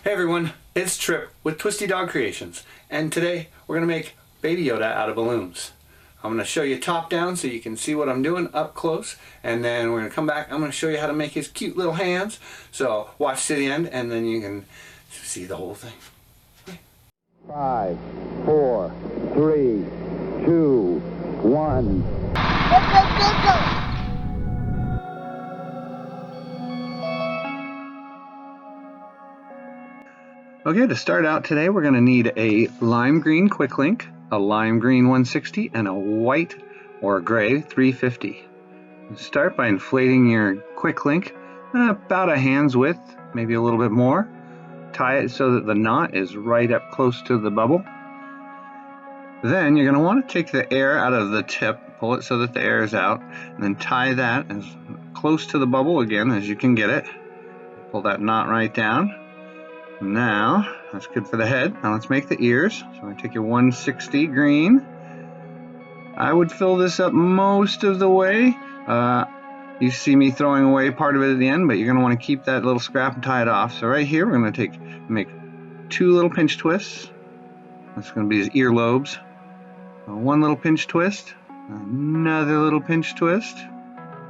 Hey everyone, it's Trip with Twisty Dog Creations, and today we're going to make Baby Yoda out of balloons. I'm going to show you top down so you can see what I'm doing up close, and then we're going to come back. I'm going to show you how to make his cute little hands. So watch to the end and then you can see the whole thing. Okay. 5, 4, 3, 2, 1. Go! Okay, to start out today, we're going to need a lime green quick link, a lime green 160, and a white or gray 350. Start by inflating your quick link about a hand's width, maybe a little bit more. Tie it so that the knot is right up close to the bubble. Then you're going to want to take the air out of the tip, pull it so that the air is out, and then tie that as close to the bubble again as you can get it. Pull that knot right down. Now, that's good for the head. Now let's make the ears. So I'm going to take your 160 green. I would fill this up most of the way. You see me throwing away part of it at the end, but you're going to want to keep that little scrap and tie it off. So right here, we're going to make 2 little pinch twists. That's going to be his earlobes. 1 little pinch twist, another little pinch twist.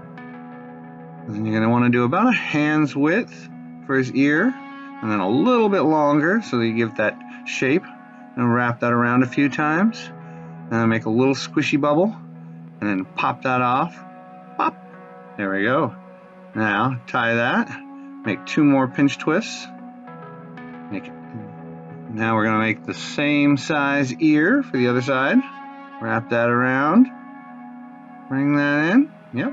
And then you're going to want to do about a hand's width for his ear. And then a little bit longer so that you give that shape, and wrap that around a few times, and then make a little squishy bubble, and then pop that off. Pop! There we go. Now tie that, make 2 more pinch twists. Now we're going to make the same size ear for the other side. Wrap that around, bring that in. Yep.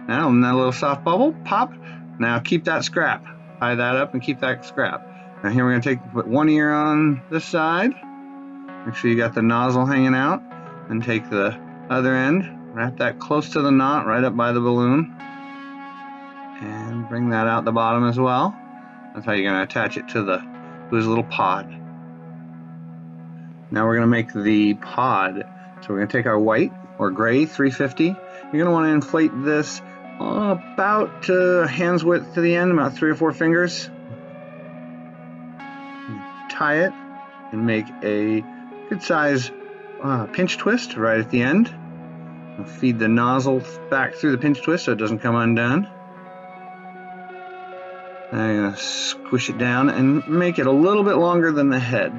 Now in that little soft bubble, pop. Now keep that scrap. Tie that up and keep that scrap. Now here we're going to put 1 ear on this side. Make sure you got the nozzle hanging out. And take the other end, wrap that close to the knot right up by the balloon. And bring that out the bottom as well. That's how you're going to attach it to his little pod. Now we're going to make the pod. So we're going to take our white or gray 350. You're going to want to inflate this about hand's width to the end, about 3 or 4 fingers. Tie it and make a good size pinch twist right at the end. Feed the nozzle back through the pinch twist so it doesn't come undone. Now you're going to squish it down and make it a little bit longer than the head.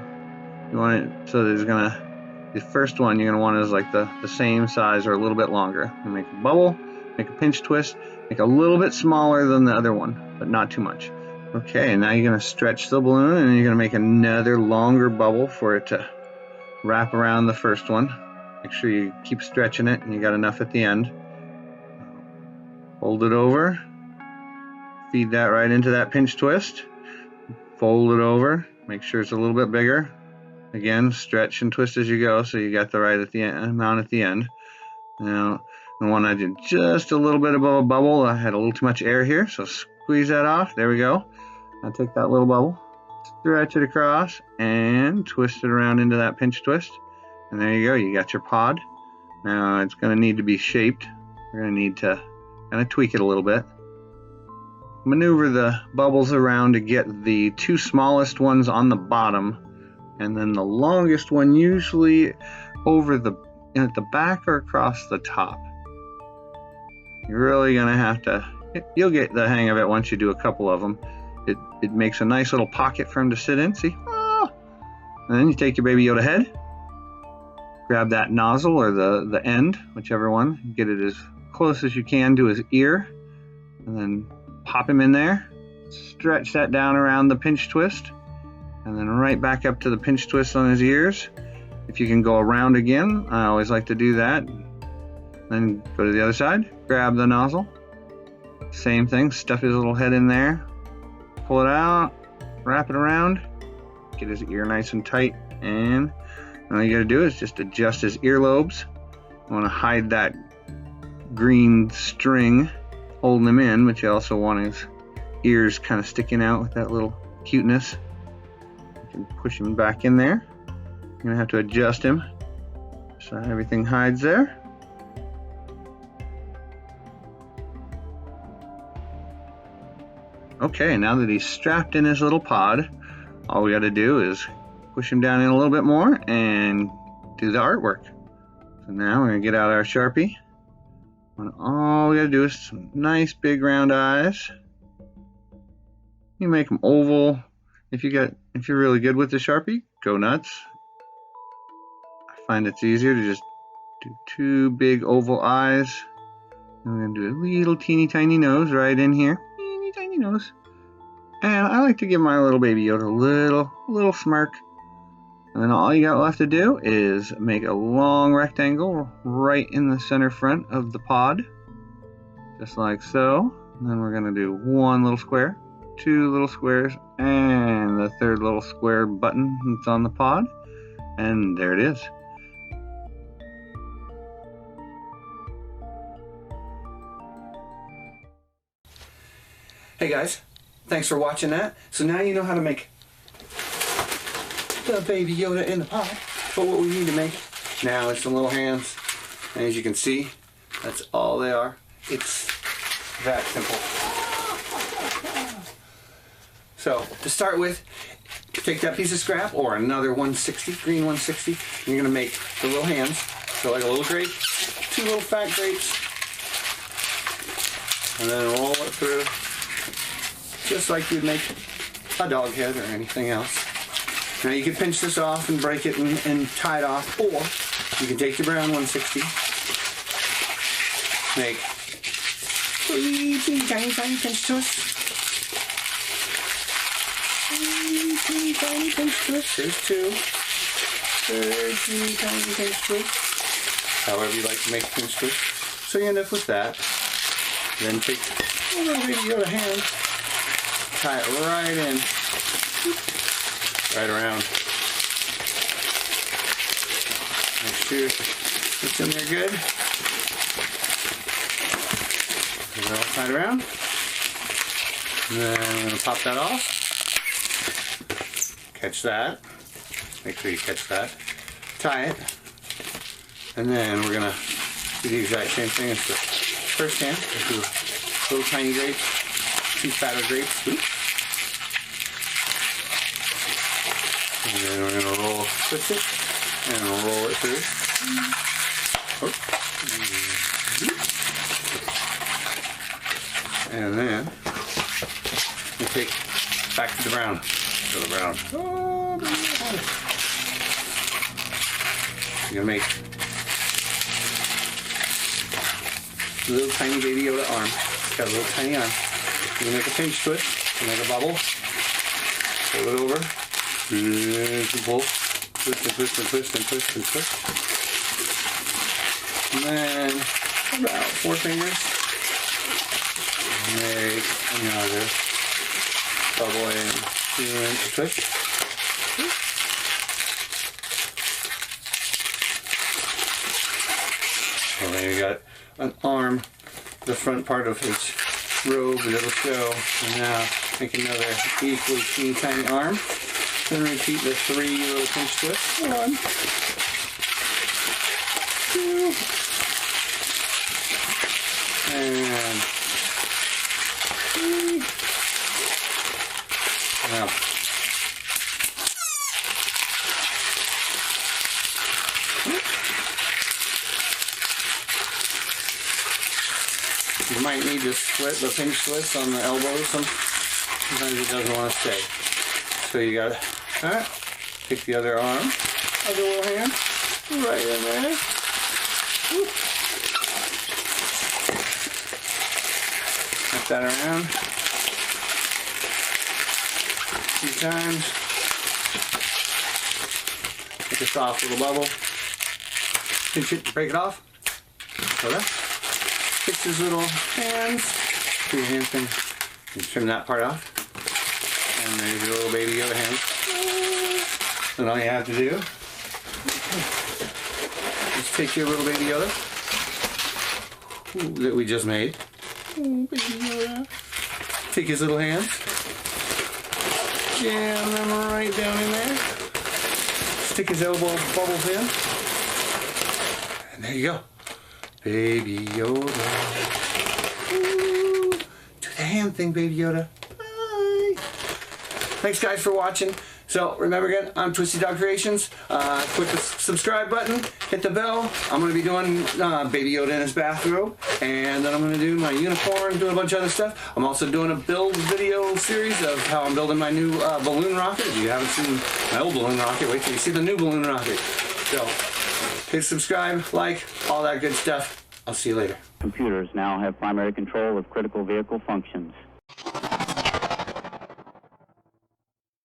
You want it so the first one you're going to want is like the same size or a little bit longer. You make a bubble, make a pinch twist, make a little bit smaller than the other one, but not too much. Okay, now you're going to stretch the balloon and then you're going to make another longer bubble for it to wrap around the first one. Make sure you keep stretching it and you got enough at the end. Fold it over, feed that right into that pinch twist, fold it over, make sure it's a little bit bigger. Again, stretch and twist as you go so you got the right amount at the end. Now, the one I did just a little bit above a bubble, I had a little too much air here, so squeeze that off. There we go. Now take that little bubble, stretch it across, and twist it around into that pinch twist. And there you go, you got your pod. Now it's going to need to be shaped. We're going to need to kind of tweak it a little bit. Maneuver the bubbles around to get the 2 smallest ones on the bottom, and then the longest one usually over at the back or across the top. You're really going to have to, you'll get the hang of it once you do a couple of them. It makes a nice little pocket for him to sit in, see? Oh! And then you take your Baby Yoda head, grab that nozzle or the end, whichever one, get it as close as you can to his ear, and then pop him in there, stretch that down around the pinch twist, and then right back up to the pinch twist on his ears. If you can go around again, I always like to do that. Then go to the other side, grab the nozzle, same thing, stuff his little head in there, pull it out, wrap it around, get his ear nice and tight, and all you gotta do is just adjust his earlobes. You wanna hide that green string holding him in, but you also want his ears kind of sticking out with that little cuteness. You can push him back in there. You're gonna have to adjust him so everything hides there. Okay, now that he's strapped in his little pod, All we got to do is push him down in a little bit more and do the artwork. So now we're going to get out our Sharpie. And all we got to do is some nice big round eyes. You make them oval. If you're really good with the Sharpie, go nuts. I find it's easier to just do 2 big oval eyes. And we're going to do a little teeny tiny nose right in here. Teeny tiny nose. And I like to give my little Baby Yoda a little smirk. And then all you got left to do is make a long rectangle right in the center front of the pod. Just like so. And then we're going to do 1 little square, 2 little squares, and the 3rd little square button that's on the pod. And there it is. Hey guys, thanks for watching that. So now you know how to make the Baby Yoda in the pod. But what we need to make now is some little hands. And as you can see, that's all they are. It's that simple. So to start with, take that piece of scrap or another 160, green 160. And you're gonna make the little hands. So like a little grape, 2 little fat grapes. And then roll it through. Just like you'd make a dog head or anything else. Now you can pinch this off and break it and tie it off, or you can take your brown 160, make 3 teeny tiny pinch twists. 3 teeny tiny pinch twists. Here's 2. 3rd teeny tiny pinch twist. However you like to make a pinch twist. So you end up with that. Then take a little Baby Yoda hand. Tie it right in, right around. Make sure it's in there good. Get it all tied around. And then I'm going to pop that off. Catch that. Make sure you catch that. Tie it. And then we're going to do the exact same thing as the first hand. Let's do little tiny grapes. 2 fatter grapes. Oops. And then we're going to twist it, and roll it through. Oh. And then we take back to the brown. To the brown. Oh, you're going to make a little tiny Baby Yoda arm. It's got a little tiny arm. You make a pinch twist, you make a bubble, pull it over, and pull, twist and twist and twist and twist and twist. And then about 4 fingers, make another bubble and 2-inch twist. So then you got an arm, the front part of his robe that'll show. And now make another equally teeny tiny arm. Then repeat the 3 little pinch twists. 1, 2, and 3. Now, you might need to split the pinch twist on the elbows. Sometimes it doesn't want to stay. So you got to pick the other arm, other little hand, right in there. Whoop. Wrap that around 2 times. Make a soft little bubble. Pinch it, break it off. So that. Fix his little hands. Do your hand thing. And trim that part off. And there's your little Baby Yoda hand. And all you have to do is take your little Baby Yoda that we just made. Baby Yoda. Take his little hands. Jam them right down in there. Stick his elbow bubbles in. And there you go. Baby Yoda. Ooh. Do the hand thing, Baby Yoda. Bye. Thanks guys for watching. So remember again, I'm Twisty Dog Creations. Click the subscribe button, hit the bell. I'm going to be doing Baby Yoda in his bathrobe, and then I'm going to do my unicorn, doing a bunch of other stuff. I'm also doing a build video series of how I'm building my new balloon rocket. If you haven't seen my old balloon rocket, wait till you see the new balloon rocket. So hit subscribe, like, all that good stuff. I'll see you later. Computers now have primary control of critical vehicle functions.